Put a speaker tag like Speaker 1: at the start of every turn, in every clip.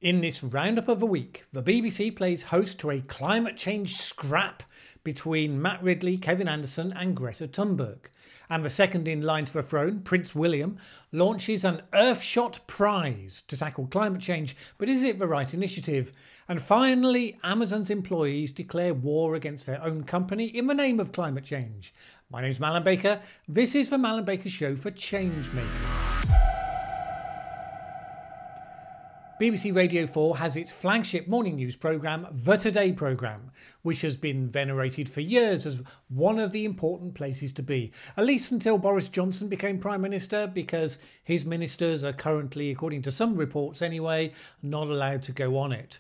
Speaker 1: In this roundup of the week, the BBC plays host to a climate change scrap between Matt Ridley, Kevin Anderson and Greta Thunberg. And the second in line to the throne, Prince William, launches an Earthshot prize to tackle climate change, but is it the right initiative? And finally, Amazon's employees declare war against their own company in the name of climate change. My name's Mallen Baker. This is the Mallen Baker Show for Changemakers. BBC Radio 4 has its flagship morning news programme, The Today programme, which has been venerated for years as one of the important places to be, at least until Boris Johnson became Prime Minister, because his ministers are currently, according to some reports anyway, not allowed to go on it.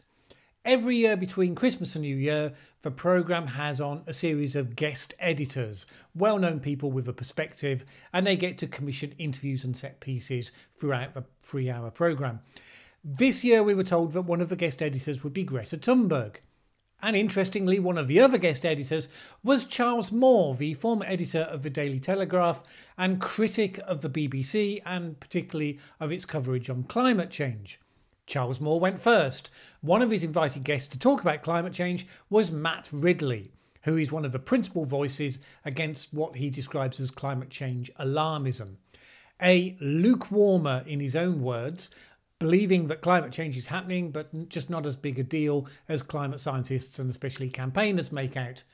Speaker 1: Every year between Christmas and New Year, the programme has on a series of guest editors, well-known people with a perspective, and they get to commission interviews and set pieces throughout the 3-hour programme. This year we were told that one of the guest editors would be Greta Thunberg. And interestingly, one of the other guest editors was Charles Moore, the former editor of the Daily Telegraph and critic of the BBC and particularly of its coverage on climate change. Charles Moore went first. One of his invited guests to talk about climate change was Matt Ridley, who is one of the principal voices against what he describes as climate change alarmism. A lukewarmer, in his own words, believing that climate change is happening, but just not as big a deal as climate scientists and especially campaigners make out.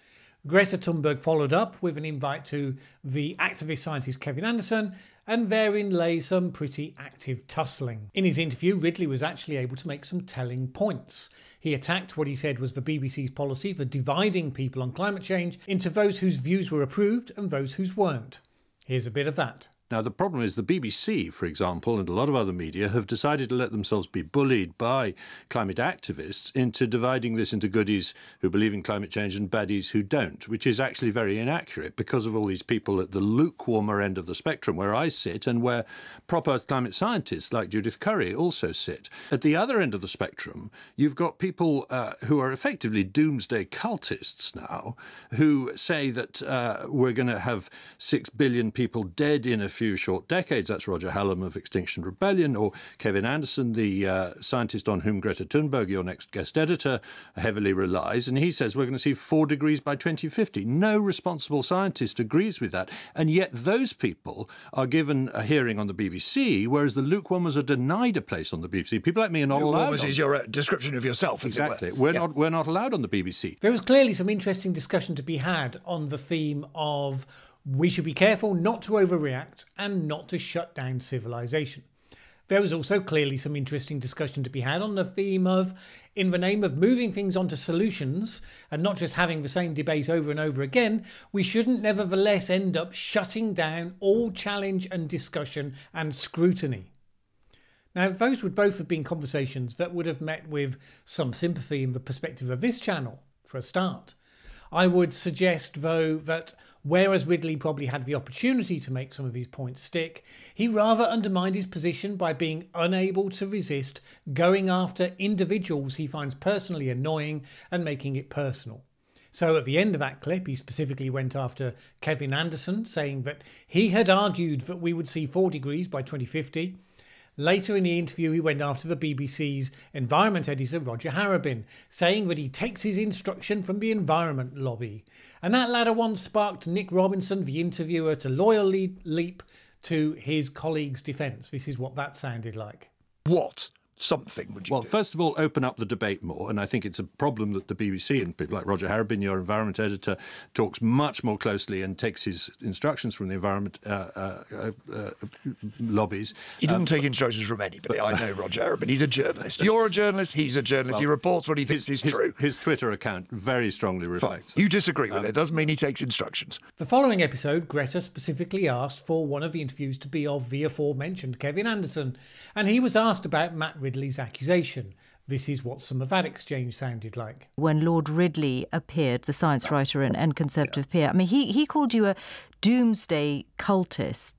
Speaker 1: Greta Thunberg followed up with an invite to the activist scientist Kevin Anderson, and therein lay some pretty active tussling. In his interview, Ridley was actually able to make some telling points. He attacked what he said was the BBC's policy for dividing people on climate change into those whose views were approved and those whose weren't. Here's a bit of that.
Speaker 2: Now, the problem is the BBC, for example, and a lot of other media have decided to let themselves be bullied by climate activists into dividing this into goodies who believe in climate change and baddies who don't, which is actually very inaccurate because of all these people at the lukewarmer end of the spectrum where I sit and where proper climate scientists like Judith Curry also sit. At the other end of the spectrum, you've got people who are effectively doomsday cultists now who say that we're going to have 6 billion people dead in a few short decades. That's Roger Hallam of Extinction Rebellion, or Kevin Anderson, the scientist on whom Greta Thunberg, your next guest editor, heavily relies. And he says we're going to see 4 degrees by 2050. No responsible scientist agrees with that. And yet those people are given a hearing on the BBC, whereas the lukewarmers are denied a place on the BBC. People like me are not allowed.
Speaker 3: Lukewarmers is your description of yourself,
Speaker 2: exactly. We're not allowed on the BBC.
Speaker 1: There was clearly some interesting discussion to be had on the theme of we should be careful not to overreact and not to shut down civilization. There was also clearly some interesting discussion to be had on the theme of, in the name of moving things onto solutions and not just having the same debate over and over again, we shouldn't nevertheless end up shutting down all challenge and discussion and scrutiny. Now, those would both have been conversations that would have met with some sympathy in the perspective of this channel, for a start. I would suggest, though, that whereas Ridley probably had the opportunity to make some of his points stick, he rather undermined his position by being unable to resist going after individuals he finds personally annoying and making it personal. So at the end of that clip, he specifically went after Kevin Anderson, saying that he had argued that we would see 4 degrees by 2050. Later in the interview, he went after the BBC's environment editor, Roger Harrabin, saying that he takes his instruction from the environment lobby. And that latter one sparked Nick Robinson, the interviewer, to loyally leap to his colleague's defence. This is what that sounded like.
Speaker 3: What something would you
Speaker 2: Well,
Speaker 3: do?
Speaker 2: first of all, open up the debate more. And I think it's a problem that the BBC and people like Roger Harrabin, your environment editor, talks much more closely and takes his instructions from the environment lobbies.
Speaker 3: He doesn't take instructions from anybody. I know Roger Harrabin. He's a journalist. You're a journalist. He's a journalist. He reports what he thinks is true.
Speaker 2: His Twitter account very strongly reflects that.
Speaker 3: You disagree with it. Doesn't mean he takes instructions.
Speaker 1: The following episode, Greta specifically asked for one of the interviews to be of the aforementioned Kevin Anderson, and he was asked about Matt Ridley's accusation. This is what some of that exchange sounded like.
Speaker 4: When Lord Ridley appeared, the science writer and Conservative peer, I mean, he called you a doomsday cultist.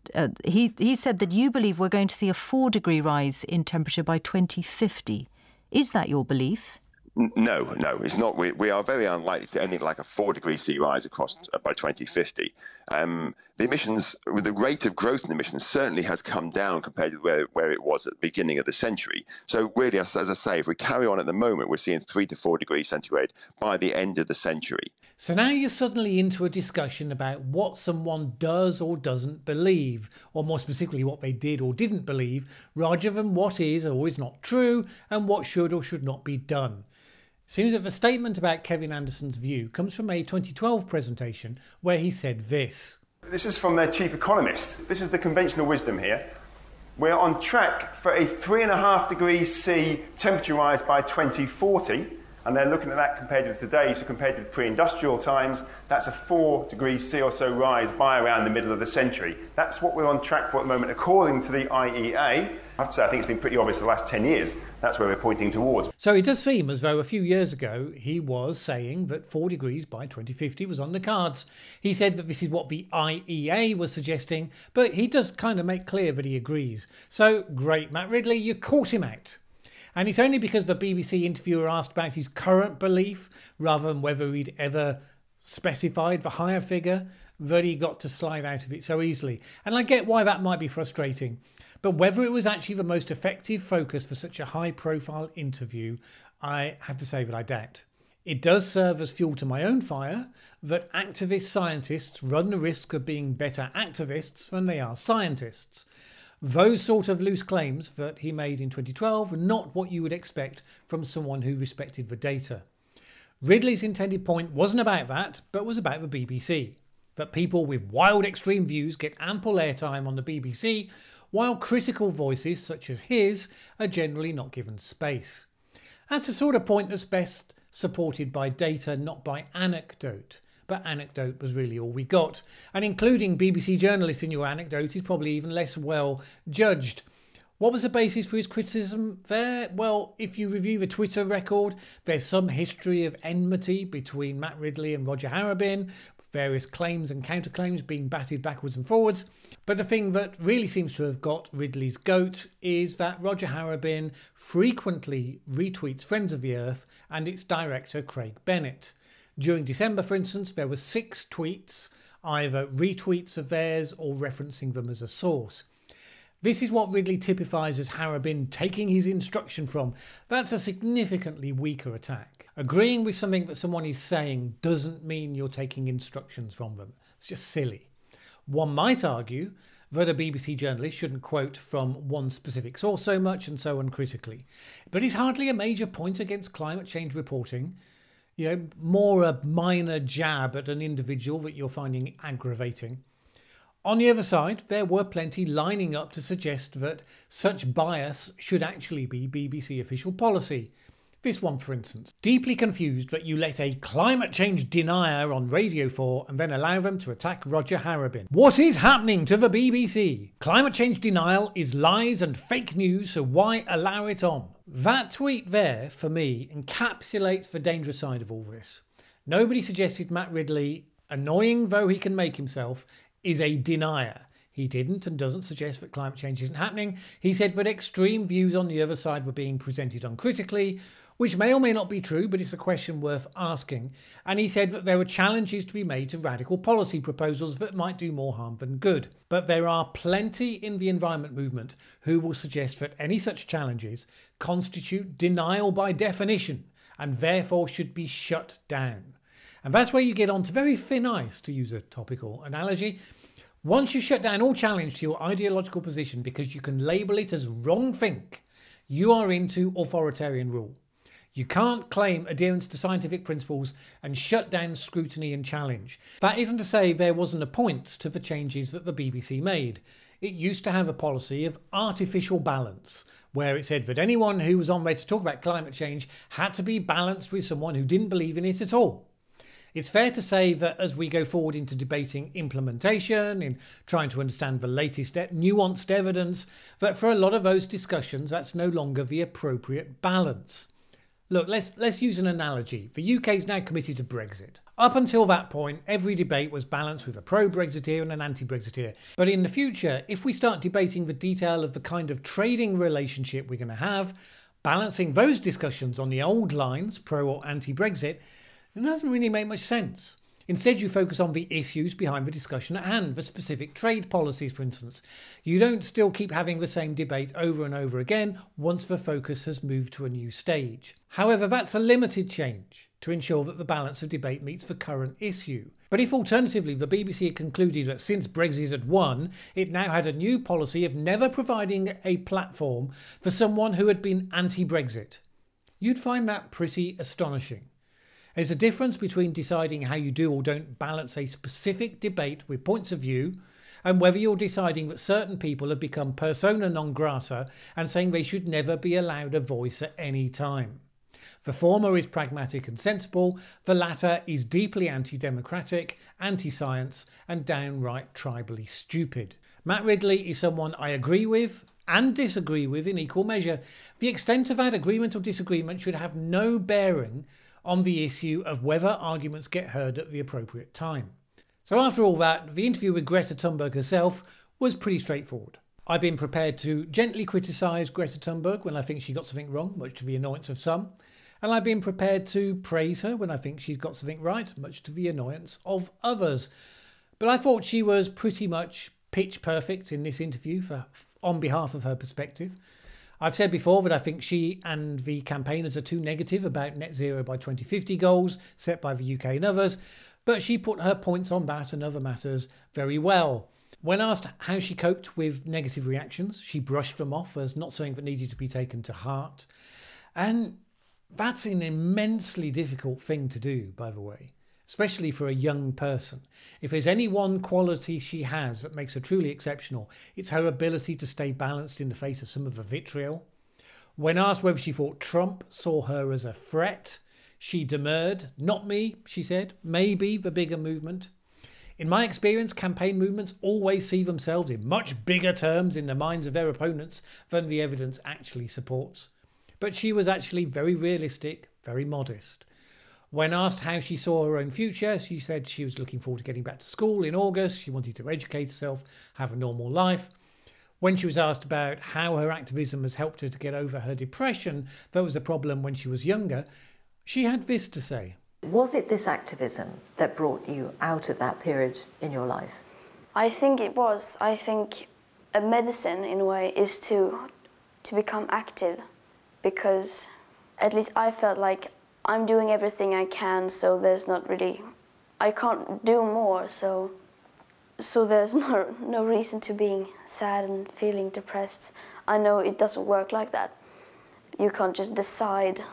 Speaker 4: He said that you believe we're going to see a 4-degree rise in temperature by 2050. Is that your belief?
Speaker 5: No, it's not. We are very unlikely to anything like a 4 degree C rise across by 2050. The emissions, the rate of growth in emissions certainly has come down compared to where it was at the beginning of the century. So really, as I say, if we carry on at the moment, we're seeing 3 to 4 degrees centigrade by the end of the century.
Speaker 1: So now you're suddenly into a discussion about what someone does or doesn't believe, or more specifically what they did or didn't believe, rather than what is or is not true and what should or should not be done. Seems that the statement about Kevin Anderson's view comes from a 2012 presentation where he said this.
Speaker 6: This is from their chief economist. This is the conventional wisdom here. We're on track for a 3.5 degrees C temperature rise by 2040. And they're looking at that compared with today, so compared with pre-industrial times, that's a 4 degrees C or so rise by around the middle of the century. That's what we're on track for at the moment, according to the IEA. I have to say, I think it's been pretty obvious the last 10 years. That's where we're pointing towards.
Speaker 1: So it does seem as though a few years ago he was saying that 4 degrees by 2050 was on the cards. He said that this is what the IEA was suggesting, but he does kind of make clear that he agrees. So great, Matt Ridley, you caught him out. And it's only because the BBC interviewer asked about his current belief rather than whether he'd ever specified the higher figure that he got to slide out of it so easily. And I get why that might be frustrating. But whether it was actually the most effective focus for such a high-profile interview, I have to say that I doubt. It does serve as fuel to my own fire that activist scientists run the risk of being better activists than they are scientists. Those sort of loose claims that he made in 2012 were not what you would expect from someone who respected the data. Ridley's intended point wasn't about that, but was about the BBC. That people with wild extreme views get ample airtime on the BBC, while critical voices such as his are generally not given space. That's the sort of point that's best supported by data, not by anecdote. But anecdote was really all we got. And including BBC journalists in your anecdote is probably even less well judged. What was the basis for his criticism there? Well, if you review the Twitter record, there's some history of enmity between Matt Ridley and Roger Harabin, various claims and counterclaims being batted backwards and forwards. But the thing that really seems to have got Ridley's goat is that Roger Harabin frequently retweets Friends of the Earth and its director Craig Bennett. During December, for instance, there were 6 tweets, either retweets of theirs or referencing them as a source. This is what Ridley typifies as Harabin taking his instruction from. That's a significantly weaker attack. Agreeing with something that someone is saying doesn't mean you're taking instructions from them. It's just silly. One might argue that a BBC journalist shouldn't quote from one specific source so much and so uncritically. But it's hardly a major point against climate change reporting. You know, more a minor jab at an individual that you're finding aggravating. On the other side, there were plenty lining up to suggest that such bias should actually be BBC official policy. This one, for instance, deeply confused that you let a climate change denier on Radio 4 and then allow them to attack Roger Harabin. What is happening to the BBC? Climate change denial is lies and fake news, so why allow it on? That tweet there, for me, encapsulates the dangerous side of all this. Nobody suggested Matt Ridley, annoying though he can make himself, is a denier. He didn't and doesn't suggest that climate change isn't happening. He said that extreme views on the other side were being presented uncritically, which may or may not be true, but it's a question worth asking. And he said that there were challenges to be made to radical policy proposals that might do more harm than good. But there are plenty in the environment movement who will suggest that any such challenges constitute denial by definition and therefore should be shut down. And that's where you get onto very thin ice, to use a topical analogy. Once you shut down all challenge to your ideological position because you can label it as wrongthink, you are into authoritarian rule. You can't claim adherence to scientific principles and shut down scrutiny and challenge. That isn't to say there wasn't a point to the changes that the BBC made. It used to have a policy of artificial balance, where it said that anyone who was on there to talk about climate change had to be balanced with someone who didn't believe in it at all. It's fair to say that as we go forward into debating implementation, in trying to understand the latest nuanced evidence, that for a lot of those discussions that's no longer the appropriate balance. Look, let's use an analogy. The UK is now committed to Brexit. Up until that point, every debate was balanced with a pro-Brexiteer and an anti-Brexiteer. But in the future, if we start debating the detail of the kind of trading relationship we're going to have, Balancing those discussions on the old lines, pro or anti-Brexit, doesn't really make much sense. Instead, you focus on the issues behind the discussion at hand, the specific trade policies, for instance. You don't still keep having the same debate over and over again once the focus has moved to a new stage. However, that's a limited change to ensure that the balance of debate meets the current issue. But if alternatively the BBC had concluded that since Brexit had won, it now had a new policy of never providing a platform for someone who had been anti-Brexit, you'd find that pretty astonishing. There's a difference between deciding how you do or don't balance a specific debate with points of view and whether you're deciding that certain people have become persona non grata and saying they should never be allowed a voice at any time. The former is pragmatic and sensible, the latter is deeply anti-democratic, anti-science and downright tribally stupid. Matt Ridley is someone I agree with and disagree with in equal measure. The extent of that agreement or disagreement should have no bearing on the issue of whether arguments get heard at the appropriate time. So after all that, the interview with Greta Thunberg herself was pretty straightforward. I've been prepared to gently criticise Greta Thunberg when I think she got something wrong, much to the annoyance of some, and I've been prepared to praise her when I think she's got something right, much to the annoyance of others. But I thought she was pretty much pitch perfect in this interview on behalf of her perspective. I've said before that I think she and the campaigners are too negative about net zero by 2050 goals set by the UK and others, but she put her points on that and other matters very well. When asked how she coped with negative reactions, she brushed them off as not something that needed to be taken to heart. And that's an immensely difficult thing to do, by the way, especially for a young person. If there's any one quality she has that makes her truly exceptional, it's her ability to stay balanced in the face of some of the vitriol. When asked whether she thought Trump saw her as a threat, she demurred. Not me, she said, maybe the bigger movement. In my experience, campaign movements always see themselves in much bigger terms in the minds of their opponents than the evidence actually supports. But she was actually very realistic, very modest. When asked how she saw her own future, she said she was looking forward to getting back to school in August. She wanted to educate herself, have a normal life. When she was asked about how her activism has helped her to get over her depression, that was a problem when she was younger, she had this to say.
Speaker 7: Was it this activism that brought you out of that period in your life?
Speaker 8: I think it was. I think a medicine, in a way, is to become active, because at least I felt like I'm doing everything I can, so there's not really, I can't do more, so there's no reason to being sad and feeling depressed. I know it doesn't work like that. You can't just decide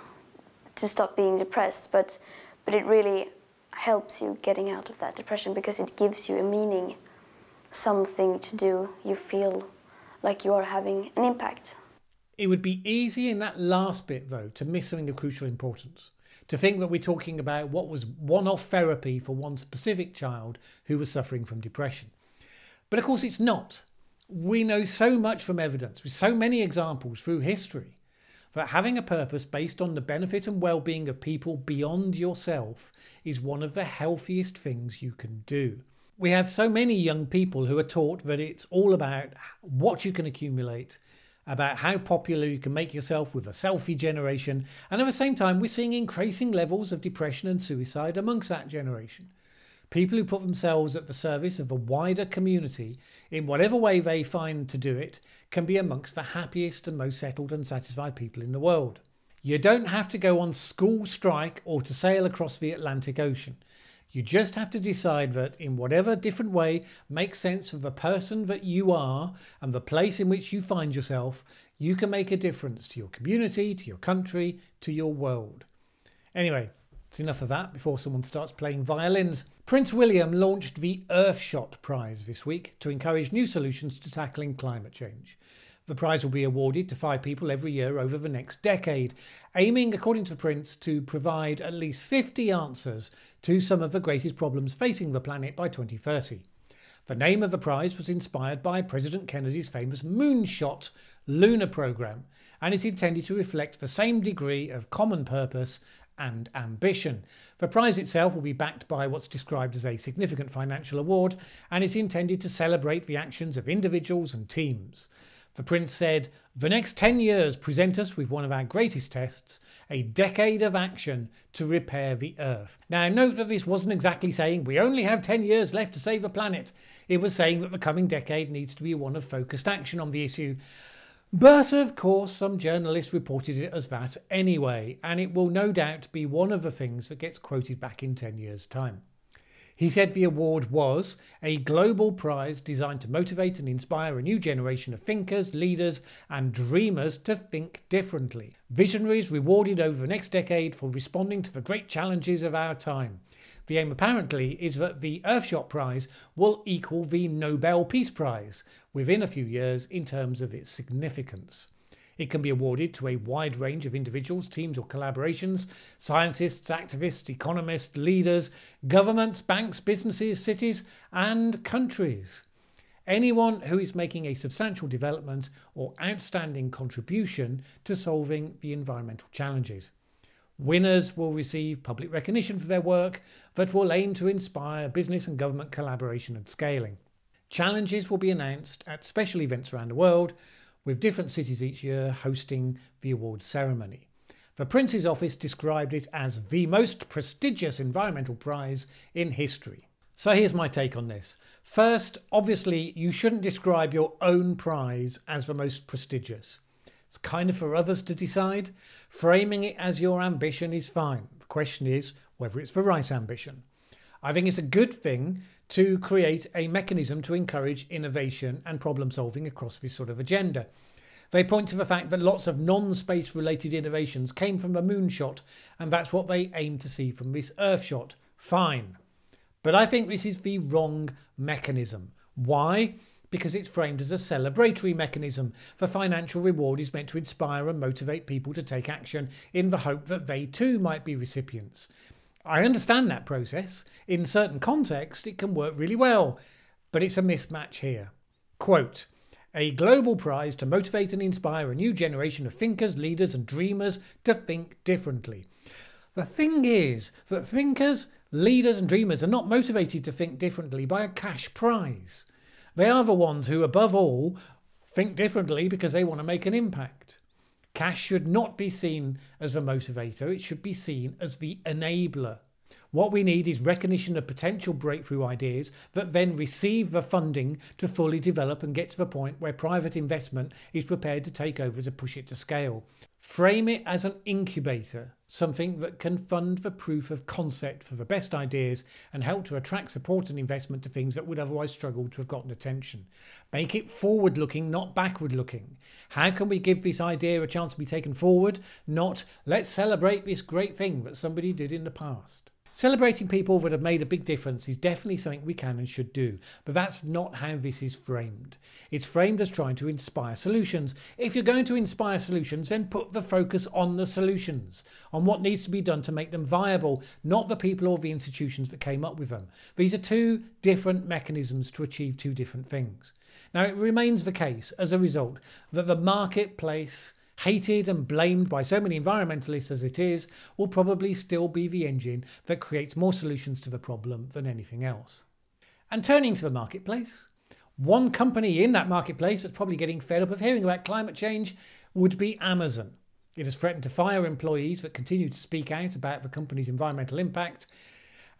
Speaker 8: to stop being depressed, but it really helps you getting out of that depression because it gives you a meaning, something to do. You feel like you are having an impact.
Speaker 1: It would be easy in that last bit, though, to miss something of crucial importance. To think that we're talking about what was one-off therapy for one specific child who was suffering from depression. But of course it's not. We know so much from evidence, with so many examples through history, that having a purpose based on the benefit and well-being of people beyond yourself is one of the healthiest things you can do. We have so many young people who are taught that it's all about what you can accumulate, about how popular you can make yourself with a selfie generation, and at the same time we're seeing increasing levels of depression and suicide amongst that generation. People who put themselves at the service of a wider community in whatever way they find to do it can be amongst the happiest and most settled and satisfied people in the world. You don't have to go on school strike or to sail across the Atlantic Ocean. You just have to decide that in whatever different way makes sense of the person that you are and the place in which you find yourself, you can make a difference to your community, to your country, to your world. Anyway, it's enough of that before someone starts playing violins. Prince William launched the Earthshot Prize this week to encourage new solutions to tackling climate change. The prize will be awarded to 5 people every year over the next decade, aiming, according to the Prince, to provide at least 50 answers to some of the greatest problems facing the planet by 2030. The name of the prize was inspired by President Kennedy's famous moonshot lunar program, and is intended to reflect the same degree of common purpose and ambition. The prize itself will be backed by what's described as a significant financial award, and is intended to celebrate the actions of individuals and teams. The Prince said, "The next 10 years present us with one of our greatest tests, a decade of action to repair the Earth." Now note that this wasn't exactly saying we only have 10 years left to save the planet. It was saying that the coming decade needs to be one of focused action on the issue. But of course some journalists reported it as that anyway, and it will no doubt be one of the things that gets quoted back in 10 years' time. He said the award was a global prize designed to motivate and inspire a new generation of thinkers, leaders and dreamers to think differently. Visionaries rewarded over the next decade for responding to the great challenges of our time. The aim apparently is that the Earthshot Prize will equal the Nobel Peace Prize within a few years in terms of its significance. It can be awarded to a wide range of individuals, teams or collaborations, scientists, activists, economists, leaders, governments, banks, businesses, cities and countries. Anyone who is making a substantial development or outstanding contribution to solving the environmental challenges. Winners will receive public recognition for their work that will aim to inspire business and government collaboration and scaling. Challenges will be announced at special events around the world, with different cities each year hosting the awards ceremony. The Prince's office described it as the most prestigious environmental prize in history. So here's my take on this. First, obviously you shouldn't describe your own prize as the most prestigious. It's kind of for others to decide. Framing it as your ambition is fine. The question is whether it's the right ambition. I think it's a good thing to create a mechanism to encourage innovation and problem solving across this sort of agenda. They point to the fact that lots of non-space related innovations came from the moonshot, and that's what they aim to see from this Earthshot. Fine. But I think this is the wrong mechanism. Why? Because it's framed as a celebratory mechanism. The financial reward is meant to inspire and motivate people to take action in the hope that they too might be recipients. I understand that process. In certain contexts, it can work really well, but it's a mismatch here. Quote, "A global prize to motivate and inspire a new generation of thinkers, leaders and dreamers to think differently." The thing is that thinkers, leaders and dreamers are not motivated to think differently by a cash prize. They are the ones who, above all, think differently because they want to make an impact. Cash should not be seen as the motivator, it should be seen as the enabler. What we need is recognition of potential breakthrough ideas that then receive the funding to fully develop and get to the point where private investment is prepared to take over to push it to scale. Frame it as an incubator, something that can fund the proof of concept for the best ideas and help to attract support and investment to things that would otherwise struggle to have gotten attention. Make it forward-looking, not backward-looking. How can we give this idea a chance to be taken forward? Not, let's celebrate this great thing that somebody did in the past. Celebrating people that have made a big difference is definitely something we can and should do, but that's not how this is framed. It's framed as trying to inspire solutions. If you're going to inspire solutions, then put the focus on the solutions, on what needs to be done to make them viable, not the people or the institutions that came up with them. These are two different mechanisms to achieve two different things. Now, it remains the case, as a result, that the marketplace, hated and blamed by so many environmentalists as it is, will probably still be the engine that creates more solutions to the problem than anything else. And turning to the marketplace, one company in that marketplace that's probably getting fed up of hearing about climate change would be Amazon. It has threatened to fire employees that continue to speak out about the company's environmental impact.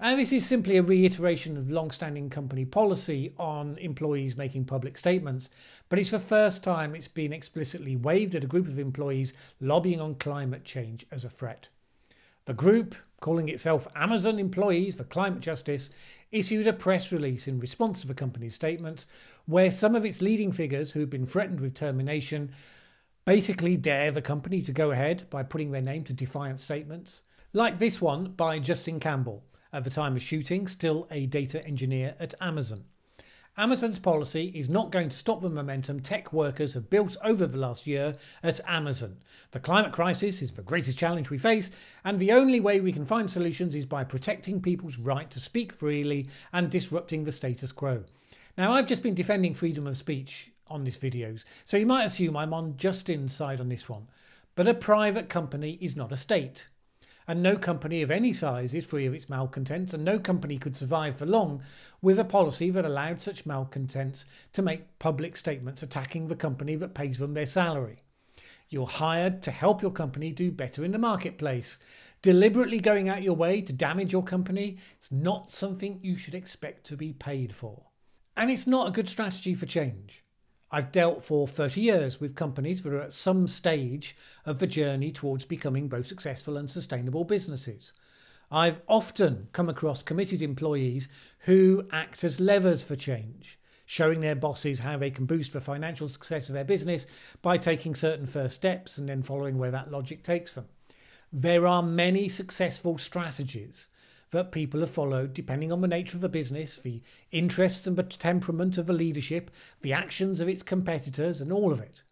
Speaker 1: And this is simply a reiteration of long-standing company policy on employees making public statements, but it's the first time it's been explicitly waved at a group of employees lobbying on climate change as a threat. The group, calling itself Amazon Employees for Climate Justice, issued a press release in response to the company's statements, where some of its leading figures who've been threatened with termination basically dare the company to go ahead by putting their name to defiant statements, like this one by Justin Campbell, at the time of shooting, still a data engineer at Amazon. Amazon's policy is not going to stop the momentum tech workers have built over the last year at Amazon. The climate crisis is the greatest challenge we face, and the only way we can find solutions is by protecting people's right to speak freely and disrupting the status quo. Now, I've just been defending freedom of speech on this video, so you might assume I'm on Justin's side on this one. But a private company is not a state. and no company of any size is free of its malcontents, and no company could survive for long with a policy that allowed such malcontents to make public statements attacking the company that pays them their salary. You're hired to help your company do better in the marketplace. Deliberately going out your way to damage your company, it's not something you should expect to be paid for. And it's not a good strategy for change. I've dealt for 30 years with companies that are at some stage of the journey towards becoming both successful and sustainable businesses. I've often come across committed employees who act as levers for change, showing their bosses how they can boost the financial success of their business by taking certain first steps and then following where that logic takes them. There are many successful strategies that people have followed depending on the nature of the business, the interests and the temperament of the leadership, the actions of its competitors, and all of it.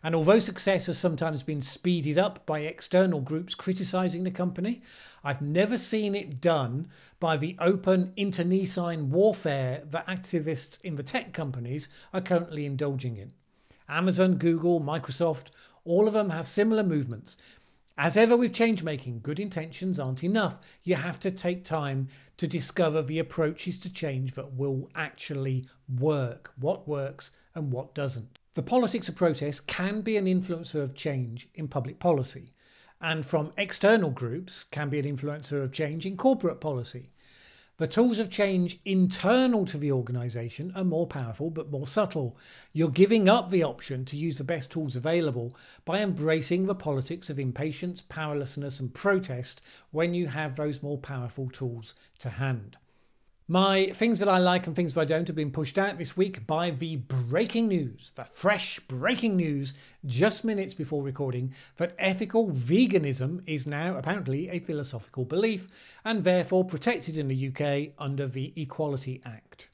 Speaker 1: And although success has sometimes been speeded up by external groups criticising the company, I've never seen it done by the open internecine warfare that activists in the tech companies are currently indulging in. Amazon, Google, Microsoft, all of them have similar movements. As ever with change making, good intentions aren't enough. You have to take time to discover the approaches to change that will actually work, what works and what doesn't. The politics of protest can be an influencer of change in public policy, and from external groups can be an influencer of change in corporate policy. The tools of change internal to the organisation are more powerful but more subtle. You're giving up the option to use the best tools available by embracing the politics of impatience, powerlessness and protest when you have those more powerful tools to hand. My things that I like and things that I don't have been pushed out this week by the breaking news, the fresh breaking news just minutes before recording, that ethical veganism is now apparently a philosophical belief and therefore protected in the UK under the Equality Act.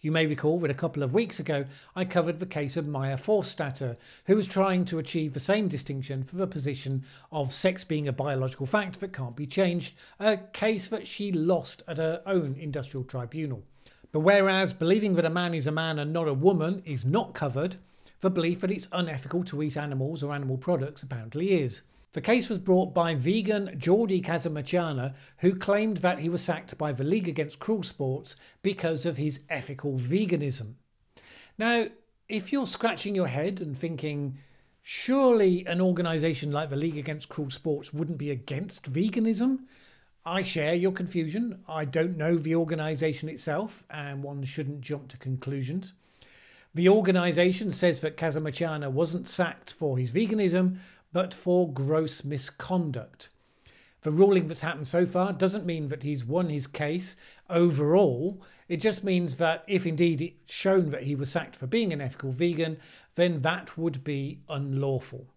Speaker 1: You may recall that a couple of weeks ago I covered the case of Maya Forstater, who was trying to achieve the same distinction for the position of sex being a biological fact that can't be changed, a case that she lost at her own industrial tribunal. But whereas believing that a man is a man and not a woman is not covered, the belief that it's unethical to eat animals or animal products apparently is. The case was brought by vegan Jordi Casamachiana, who claimed that he was sacked by the League Against Cruel Sports because of his ethical veganism. Now, if you're scratching your head and thinking, surely an organisation like the League Against Cruel Sports wouldn't be against veganism, I share your confusion. I don't know the organisation itself, and one shouldn't jump to conclusions. The organisation says that Casamachiana wasn't sacked for his veganism, but for gross misconduct. The ruling that's happened so far doesn't mean that he's won his case overall. It just means that if indeed it's shown that he was sacked for being an ethical vegan, then that would be unlawful.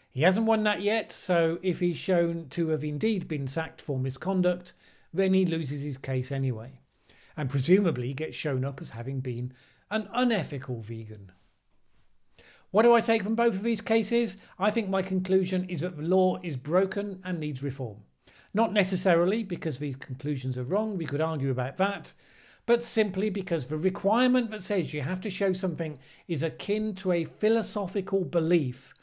Speaker 1: He hasn't won that yet, so if he's shown to have indeed been sacked for misconduct, then he loses his case anyway, and presumably gets shown up as having been an unethical vegan. What do I take from both of these cases? I think my conclusion is that the law is broken and needs reform. Not necessarily because these conclusions are wrong, we could argue about that, but simply because the requirement that says you have to show something is akin to a philosophical belief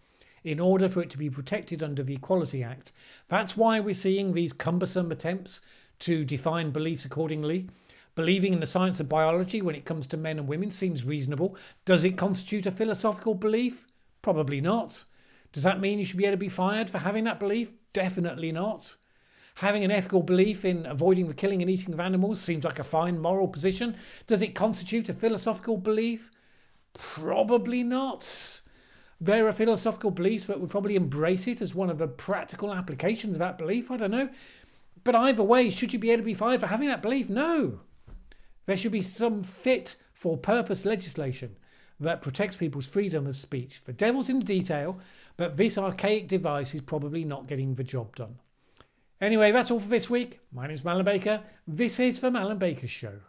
Speaker 1: in order for it to be protected under the Equality Act. That's why we're seeing these cumbersome attempts to define beliefs accordingly. Believing in the science of biology when it comes to men and women seems reasonable. Does it constitute a philosophical belief? Probably not. Does that mean you should be able to be fired for having that belief? Definitely not. Having an ethical belief in avoiding the killing and eating of animals seems like a fine moral position. Does it constitute a philosophical belief? Probably not. There are philosophical beliefs that would probably embrace it as one of the practical applications of that belief. I don't know. But either way, should you be able to be fired for having that belief? No. There should be some fit-for-purpose legislation that protects people's freedom of speech. The devil's in the detail, but this archaic device is probably not getting the job done. Anyway, that's all for this week. My name's Mallen Baker. This is the Mallen Baker Show.